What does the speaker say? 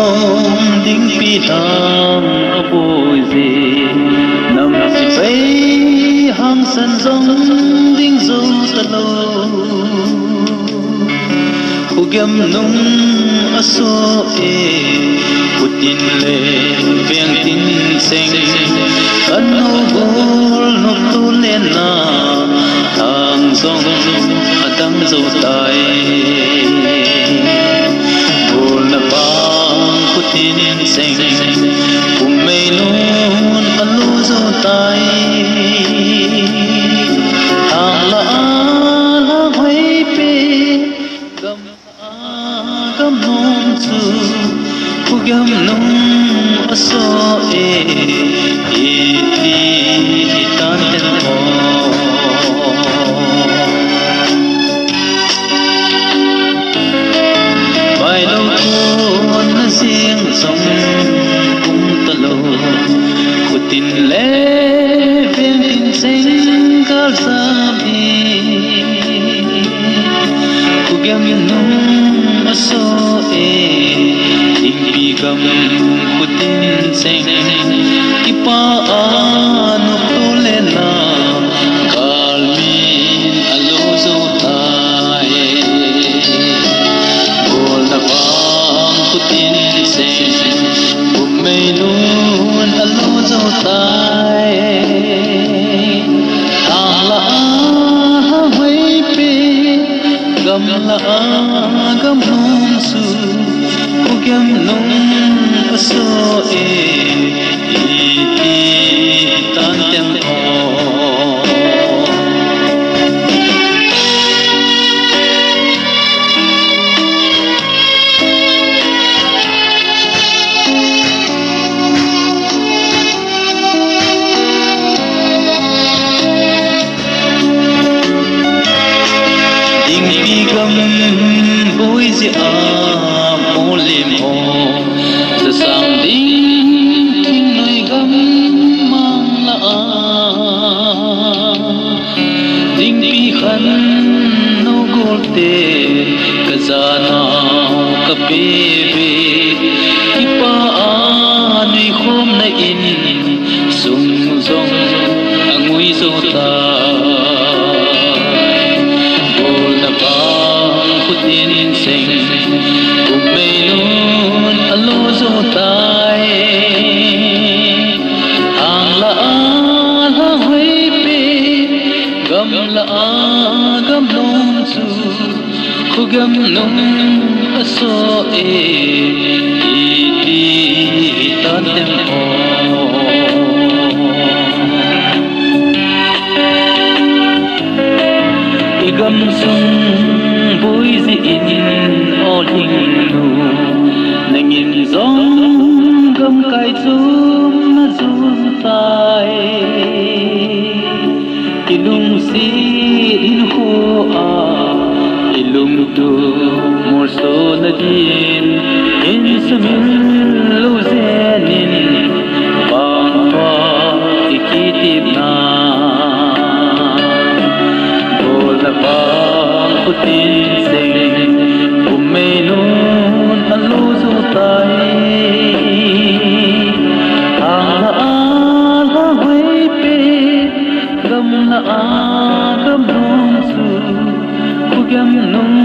nom ding pi ham a boi ze nam si bay hang san zong ding zo ta lo khu gam nung a so e putin le veng tin seng kan no bol no tu le na thang zong adang zo tai bol na bang putin seng kum mei nun alu zo tai hang la hoi pe gam nom su khu gam nung a so e tan ten ho bài lâu con nó riêng dòng cung ta lâu của tình lẽ viên tình sinh cao xa đi của gam nung ở so e tình bi gam của tình sinh kipa anu tu lena kalmin alo zo tai bol na bang putin sen bum mei nun alo zo tai tang la hui pe gam la gam nung su ku gam nung so e tan tem ho ding pi gam boi zi a mo lim ho sa sang ding thing noi gam mang la a ding pi khan no gol te ka za na ka pe ve ki pa a nei khom na in sung zong angui zo ta bol na bang putin seng kum mei nun alo zo tai hang la hui pe gam la gam nom su khu gam nung a so e tan tem ho gam sung boi zi in o ding nu nang in zong gam kai zum na zum tai ilung si in ho a ilung tu mor so na din in samin lo zenin bang pa ikitip na bang putin seng kum mei nun alu zo tai hang la hui pe gam la gam nom su khu gam nung